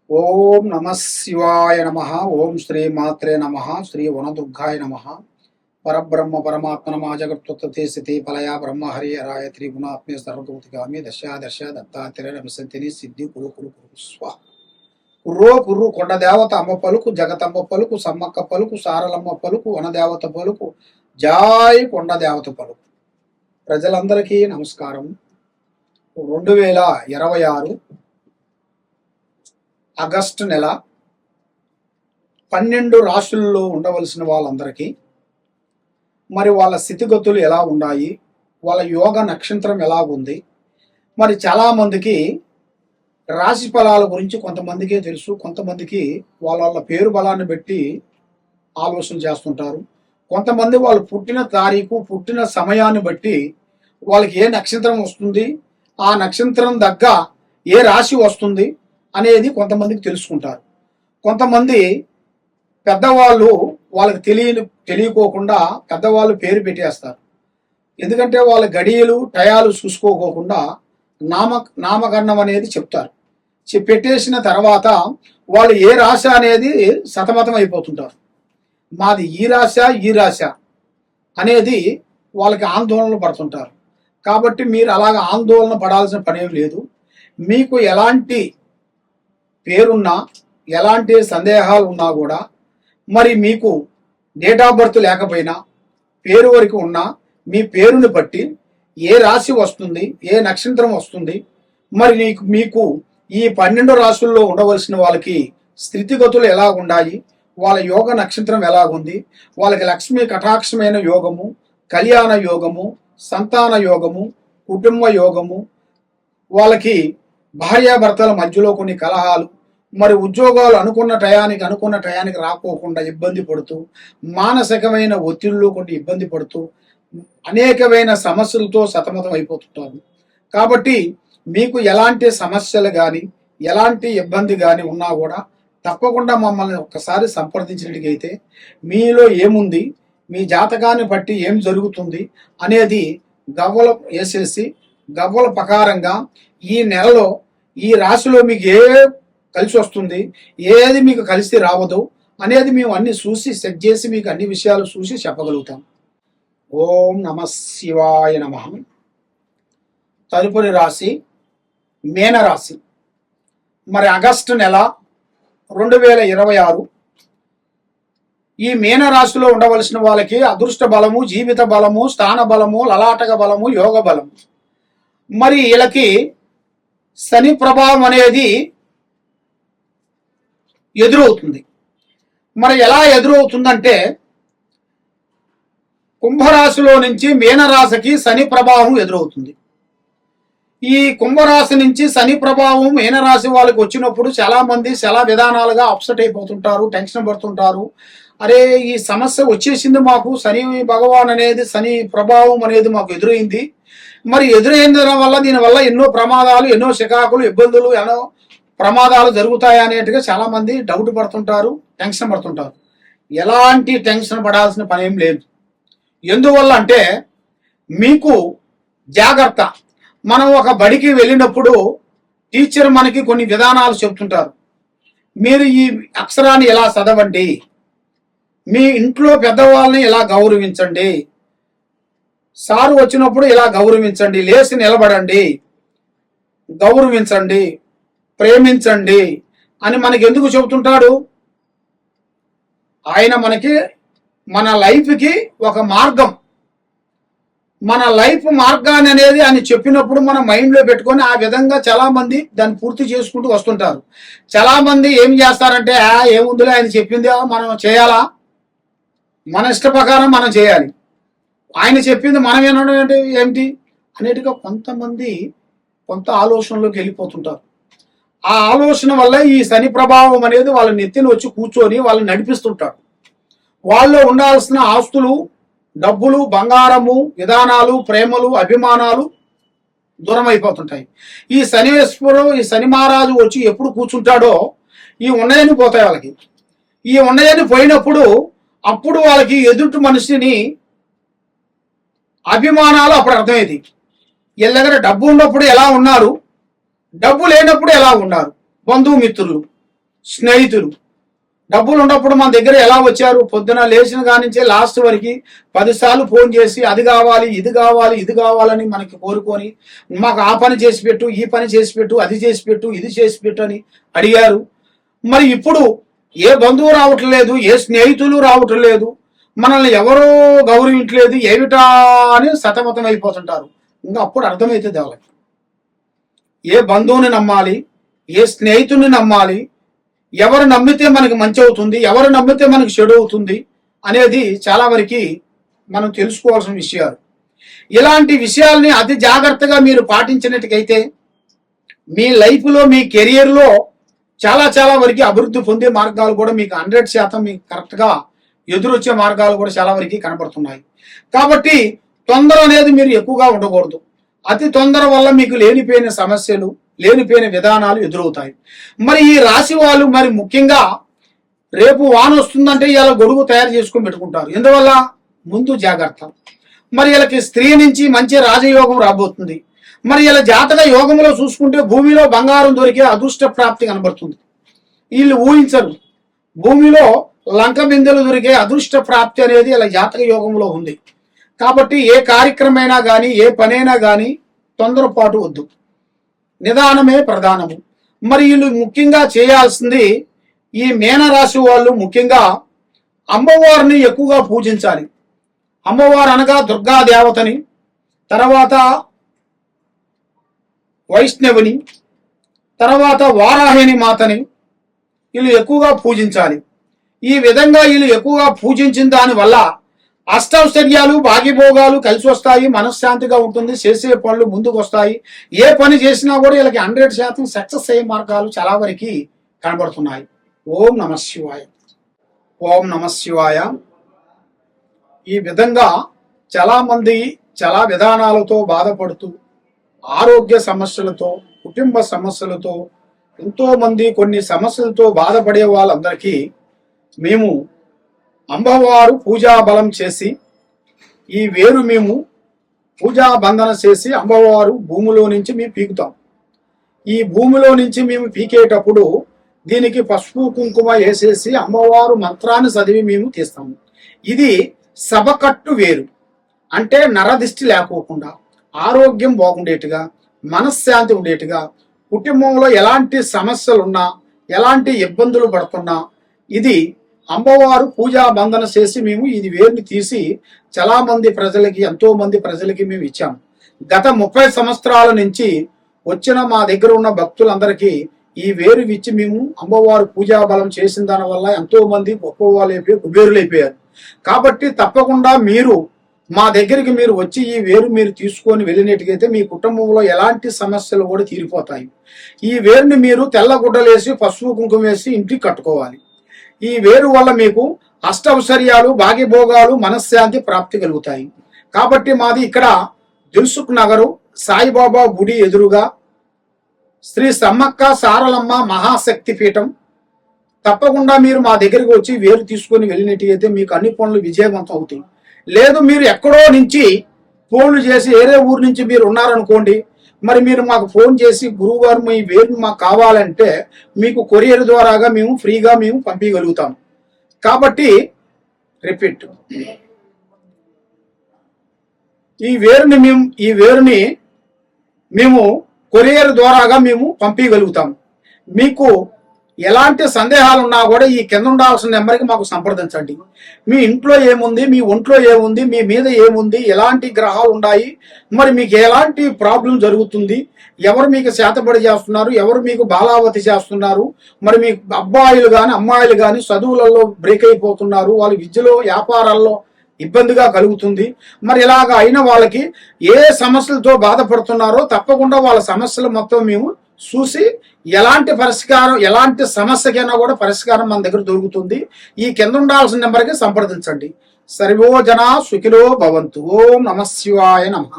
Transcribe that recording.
ఓం నమ శివాయ నమ. ఓం శ్రీ మాత్రే నమ. శ్రీ వనదుర్గాయ నమ. పరబ్రహ్మ పరమాత్మ నమ. జగత్తుత్తే స్థితి పలయ బ్రహ్మ హరి హరాయ త్రిగుణాత్మే సర్వభూతిగామి దశ దశ దత్తాత్రేయ నమసంతిని సిద్ధి కురు కురు కురు స్వ కుర్రో కుర్రు కొండ దేవత అమ్మ పలుకు, జగతమ్మ పలుకు, సమ్మక్క పలుకు, సారలమ్మ పలుకు, వనదేవత పలుకు, జాయ్ కొండ దేవత పలుకు. ప్రజలందరికీ నమస్కారం. 2026 ఆగస్టు నెల 12 రాశుల్లో ఉండవలసిన వాళ్ళందరికీ మరి వాళ్ళ స్థితిగతులు ఎలా ఉన్నాయి, వాళ్ళ యోగ నక్షత్రం ఎలా ఉంది, మరి చాలామందికి రాశి ఫలాల గురించి కొంతమందికే తెలుసు, కొంతమందికి వాళ్ళ వాళ్ళ పేరు బలాన్ని బట్టి ఆలోచన చేస్తుంటారు. కొంతమంది వాళ్ళు పుట్టిన తారీఖు, పుట్టిన సమయాన్ని బట్టి వాళ్ళకి ఏ నక్షత్రం వస్తుంది, ఆ నక్షత్రం దగ్గ ఏ రాశి వస్తుంది అనేది కొంతమందికి తెలుసుకుంటారు. కొంతమంది పెద్దవాళ్ళు వాళ్ళకి తెలియకోకుండా పెద్దవాళ్ళు పేరు పెట్టేస్తారు. ఎందుకంటే వాళ్ళ గడియలు టయాలు చూసుకోకుండా నామకరణం అనేది చెప్తారు. పెట్టేసిన తర్వాత వాళ్ళు ఏ రాశి అనేది సతమతం అయిపోతుంటారు. మాది ఈ రాశ అనేది వాళ్ళకి ఆందోళన పడుతుంటారు. కాబట్టి మీరు అలాగ ఆందోళన పడాల్సిన పనేం లేదు. మీకు ఎలాంటి పేరున్నా, ఎలాంటి సందేహాలు ఉన్నా కూడా, మరి మీకు డేట్ ఆఫ్ బర్త్ లేకపోయినా పేరు వరకు ఉన్నా మీ పేరుని బట్టి ఏ రాశి వస్తుంది, ఏ నక్షత్రం వస్తుంది, మరి మీకు ఈ 12 రాశుల్లో ఉండవలసిన వాళ్ళకి స్థితిగతులు ఎలా ఉన్నాయి, వాళ్ళ యోగ నక్షత్రం ఎలాగుంది, వాళ్ళకి లక్ష్మీ కటాక్షమైన యోగము, కళ్యాణ యోగము, సంతాన యోగము, కుటుంబ యోగము, వాళ్ళకి భార్యాభర్తల మధ్యలో కొన్ని కలహాలు, మరి ఉద్యోగాలు అనుకున్న టయానికి రాకోకుండా ఇబ్బంది పడుతూ, మానసికమైన ఒత్తిడిలో కొన్ని ఇబ్బంది పడుతూ, అనేకమైన సమస్యలతో సతమతం అయిపోతుంటారు. కాబట్టి మీకు ఎలాంటి సమస్యలు కానీ, ఎలాంటి ఇబ్బంది కానీ ఉన్నా కూడా తప్పకుండా మమ్మల్ని ఒక్కసారి సంప్రదించినట్టుగైతే మీలో ఏముంది, మీ జాతకాన్ని బట్టి ఏం జరుగుతుంది అనేది గవ్వల వేసేసి గవ్వల ప్రకారంగా ఈ నెలలో ఈ రాశిలో మీకు ఏ కలిసి వస్తుంది, ఏది మీకు కలిసి రావదు అనేది మేము అన్ని చూసి సెట్ చేసి మీకు అన్ని విషయాలు చూసి చెప్పగలుగుతాం. ఓం నమ శివాయ నమ. తదుపరి రాశి మీనరాశి. మరి ఆగస్టు నెల 2026 ఈ మీనరాశిలో ఉండవలసిన వాళ్ళకి అదృష్ట బలము, జీవిత బలము, స్థాన బలము, లలాటక బలము, యోగ బలము. మరి వీళ్ళకి శని ప్రభావం అనేది ఎదురవుతుంది. మరి ఎలా ఎదురవుతుందంటే, కుంభరాశిలో నుంచి మీనరాశికి శని ప్రభావం ఎదురవుతుంది. ఈ కుంభరాశి నుంచి శని ప్రభావం మీనరాశి వాళ్ళకి వచ్చినప్పుడు చాలా మంది చాలా విధానాలుగా అప్సెట్ అయిపోతుంటారు, టెన్షన్ పడుతుంటారు. అరే ఈ సమస్య వచ్చేసింది, మాకు శని భగవాన్ అనేది, శని ప్రభావం అనేది మాకు ఎదురైంది. మరి ఎదురైన వల్ల దీనివల్ల ఎన్నో ప్రమాదాలు, ఎన్నో చికాకులు, ఇబ్బందులు, ఎన్నో ప్రమాదాలు జరుగుతాయి అనేట్టుగా చాలా మంది డౌట్ పడుతుంటారు, టెన్షన్ పడుతుంటారు. ఎలాంటి టెన్షన్ పడాల్సిన పని ఏం లేదు. ఎందువల్ల అంటే మీకు జాగ్రత్త. మనం ఒక బడికి వెళ్ళినప్పుడు టీచర్ మనకి కొన్ని విధానాలు చెప్తుంటారు. మీరు ఈ అక్షరాన్ని ఎలా చదవండి, మీ ఇంట్లో పెద్దవాళ్ళని ఎలా గౌరవించండి, సారు వచ్చినప్పుడు ఇలా గౌరవించండి, లేచి నిలబడండి, గౌరవించండి, ప్రేమించండి అని మనకి ఎందుకు చెబుతుంటాడు? ఆయన మనకి మన లైఫ్కి ఒక మార్గం, మన లైఫ్ మార్గాన్ని అనేది ఆయన చెప్పినప్పుడు మన మైండ్లో పెట్టుకొని ఆ విధంగా చాలా మంది దాన్ని పూర్తి చేసుకుంటూ వస్తుంటారు. చాలా మంది ఏం చేస్తారంటే, ఏముందిలే ఆయన చెప్పింది మనం చేయాలా, మన ఇష్ట ప్రకారం మనం చేయాలి, ఆయన చెప్పింది మనం వినడం ఏంటి అనేటిగా కొంతమంది కొంత ఆలోచనలోకి వెళ్ళిపోతుంటారు. ఆ ఆలోచన వల్ల ఈ శని ప్రభావం అనేది వాళ్ళ నెత్తిని వచ్చి కూర్చొని వాళ్ళని నడిపిస్తుంటారు. వాళ్ళు ఉండాల్సిన ఆస్తులు, డబ్బులు, బంగారము, విధానాలు, ప్రేమలు, అభిమానాలు దూరం అయిపోతుంటాయి. ఈ శనీశ్వరుడు, ఈ శని మహారాజు వచ్చి ఎప్పుడు కూర్చుంటాడో ఈ ఉన్నయని పోతాయి వాళ్ళకి. ఈ ఉన్నయని పోయినప్పుడు అప్పుడు వాళ్ళకి ఎదుటి మనిషిని అభిమానాలు అప్పుడు అర్థమయ్యేది. వీళ్ళ దగ్గర డబ్బు ఉన్నప్పుడు ఎలా ఉన్నారు, డబ్బు లేనప్పుడు ఎలా ఉన్నారు, బంధుమిత్రులు స్నేహితులు. డబ్బులు ఉన్నప్పుడు మన దగ్గర ఎలా వచ్చారు? పొద్దున లేచిన కానించే లాస్ట్ వరకు 10 సార్లు ఫోన్ చేసి అది కావాలి, ఇది కావాలి, ఇది కావాలని మనకి కోరుకొని మాకు ఆ పని చేసి పెట్టు, ఈ పని చేసి పెట్టు, అది చేసి పెట్టు, ఇది చేసి పెట్టు అని అడిగారు. మరి ఇప్పుడు ఏ బంధువు రావటం లేదు, ఏ స్నేహితులు రావటం లేదు, మనల్ని ఎవరూ గౌరవించలేదు, ఏమిటా అని సతమతం అయిపోతుంటారు. ఇంకా అప్పుడు అర్థమవుతుంది వాళ్ళకి ఏ బంధువుని నమ్మాలి, ఏ స్నేహితుని నమ్మాలి, ఎవరు నమ్మితే మనకి మంచి అవుతుంది, ఎవరు నమ్మితే మనకి చెడు అవుతుంది అనేది చాలా వరకు మనం తెలుసుకోవాల్సిన విషయాలు. ఇలాంటి విషయాల్ని అతి జాగ్రత్తగా మీరు పాటించినట్టుకైతే మీ లైఫ్లో, మీ కెరియర్లో చాలా చాలా వరకు అభివృద్ధి పొందే మార్గాలు కూడా మీకు 100% మీకు కరెక్ట్గా ఎదురొచ్చే మార్గాలు కూడా చాలా వరకు కనబడుతున్నాయి. కాబట్టి తొందర అనేది మీరు ఎక్కువగా ఉండకూడదు. అతి తొందర వల్ల మీకు లేనిపోయిన సమస్యలు, లేనిపోయిన విధానాలు ఎదురవుతాయి. మరి ఈ రాశి వాళ్ళు మరి ముఖ్యంగా రేపు వాన వస్తుందంటే ఇలా గొడుగు తయారు చేసుకొని పెట్టుకుంటారు. ఎందువల్ల? ముందు జాగ్రత్త. మరి వీళ్ళకి స్త్రీ నుంచి మంచి రాజయోగం రాబోతుంది. మరి ఇలా జాతక యోగంలో చూసుకుంటే భూమిలో బంగారం దొరికే అదృష్ట ప్రాప్తి కనబడుతుంది. వీళ్ళు ఊహించరు. భూమిలో లంక బిందెలు దొరికే అదృష్ట ప్రాప్తి అనేది ఇలా జాతక యోగంలో ఉంది. కాబట్టి ఏ కార్యక్రమైనా కానీ, ఏ పనైనా కానీ తొందరపాటు వద్దు, నిదానమే ప్రధానము. మరి వీళ్ళు ముఖ్యంగా చేయాల్సింది, ఈ మీనరాశి వాళ్ళు ముఖ్యంగా అమ్మవారిని ఎక్కువగా పూజించాలి. అమ్మవారు అనగా దుర్గా దేవతని, తర్వాత వైష్ణవిని, తర్వాత వారాహిని మాతని వీళ్ళు ఎక్కువగా పూజించాలి. ఈ విధంగా వీళ్ళు ఎక్కువగా పూజించిన దానివల్ల అష్టైశ్వర్యాలు, భాగ్యభోగాలు కలిసి వస్తాయి, మనశ్శాంతిగా ఉంటుంది, చేసే పనులు ముందుకు వస్తాయి. ఏ పని చేసినా కూడా వీళ్ళకి 100% సక్సెస్ అయ్యే మార్గాలు చాలా వరకు కనబడుతున్నాయి. ఓం నమః శివాయ. ఓం నమః శివాయ. ఈ విధంగా చాలా మంది చాలా విధానాలతో బాధపడుతూ, ఆరోగ్య సమస్యలతో, కుటుంబ సమస్యలతో, ఎంతో మంది కొన్ని సమస్యలతో బాధపడే వాళ్ళందరికీ మేము అమ్మవారు పూజా బలం చేసి, ఈ వేరు మేము పూజా బంధన చేసి అమ్మవారు భూమిలో నుంచి మేము పీకుతాం. ఈ భూమిలో నుంచి మేము పీకేటప్పుడు దీనికి పసుపు కుంకుమ వేసేసి అమ్మవారు మంత్రాన్ని చదివి మేము తీస్తాము. ఇది సభకట్టు వేరు. అంటే నరదిష్టి లేకోకుండా, ఆరోగ్యం బాగుండేట్టుగా, మనశ్శాంతి ఉండేట్టుగా, కుటుంబంలో ఎలాంటి సమస్యలున్నా, ఎలాంటి ఇబ్బందులు పడుతున్నా ఇది అమ్మవారు పూజా బంధన చేసి మేము ఇది వేరుని తీసి చాలా మంది ప్రజలకి, ఎంతో మంది ప్రజలకి మేము ఇచ్చాము. గత 30 సంవత్సరాల నుంచి వచ్చిన మా దగ్గర ఉన్న భక్తులందరికీ ఈ వేరు ఇచ్చి మేము అమ్మవారు పూజా బలం చేసిన దాని వల్ల ఎంతో మంది గొప్పవాళ్ళు అయిపోయి కుబేరులు అయిపోయారు. కాబట్టి తప్పకుండా మీరు మా దగ్గరికి మీరు వచ్చి ఈ వేరు మీరు తీసుకొని వెళ్ళినట్టుగైతే మీ కుటుంబంలో ఎలాంటి సమస్యలు కూడా తీరిపోతాయి. ఈ వేరుని మీరు తెల్ల గుడ్డలేసి పసుపు కుంకుమ వేసి ఇంటికి కట్టుకోవాలి. ఈ వేరు వల్ల మీకు అష్టైశ్వర్యాలు, భాగ్యభోగాలు, మనశ్శాంతి ప్రాప్తి కలుగుతాయి. కాబట్టి మాది ఇక్కడ దిల్సుఖ్ నగరు సాయిబాబా గుడి ఎదురుగా శ్రీ సమ్మక్క సారలమ్మ మహాశక్తి పీఠం. తప్పకుండా మీరు మా దగ్గరికి వచ్చి వేరు తీసుకొని వెళ్ళినట్టయితే మీకు అన్ని పనులు విజయవంతం అవుతాయి. లేదు మీరు ఎక్కడో నుంచి ఫోన్లు చేసి వేరే ఊరు నుంచి మీరు ఉన్నారనుకోండి, మరి మీరు మాకు ఫోన్ చేసి గురువుగారు మీ వేరు మాకు కావాలంటే మీకు కొరియర్ ద్వారాగా మేము ఫ్రీగా మేము పంపించగలుగుతాం. కాబట్టి రిపీట్, ఈ వేరుని మేము కొరియర్ ద్వారాగా మేము పంపించగలుగుతాం. మీకు ఎలాంటి సందేహాలు ఉన్నా కూడా ఈ కింద ఉండాల్సిన నెంబర్కి మాకు సంప్రదించండి. మీ ఇంట్లో ఏముంది, మీ ఒంట్లో ఏముంది, మీ మీద ఏముంది, ఎలాంటి గ్రహాలు ఉన్నాయి, మరి మీకు ఎలాంటి ప్రాబ్లం జరుగుతుంది, ఎవరు మీకు శాతపడి చేస్తున్నారు, ఎవరు మీకు బాలావతి చేస్తున్నారు, మరి మీ అబ్బాయిలు కానీ అమ్మాయిలు కానీ చదువులలో బ్రేక్ అయిపోతున్నారు, వాళ్ళు విద్యలో వ్యాపారాల్లో ఇబ్బందిగా కలుగుతుంది. మరి ఇలాగ అయిన వాళ్ళకి ఏ సమస్యలతో బాధపడుతున్నారో తప్పకుండా వాళ్ళ సమస్యలు మొత్తం మేము చూసి ఎలాంటి పరిష్కారం, ఎలాంటి సమస్యకైనా కూడా పరిష్కారం మన దగ్గర దొరుకుతుంది. ఈ కింద ఉండాల్సిన నెంబర్కి సంప్రదించండి. సర్వో జనా సుఖినో భవంతు. ఓం నమః శివాయ నమః.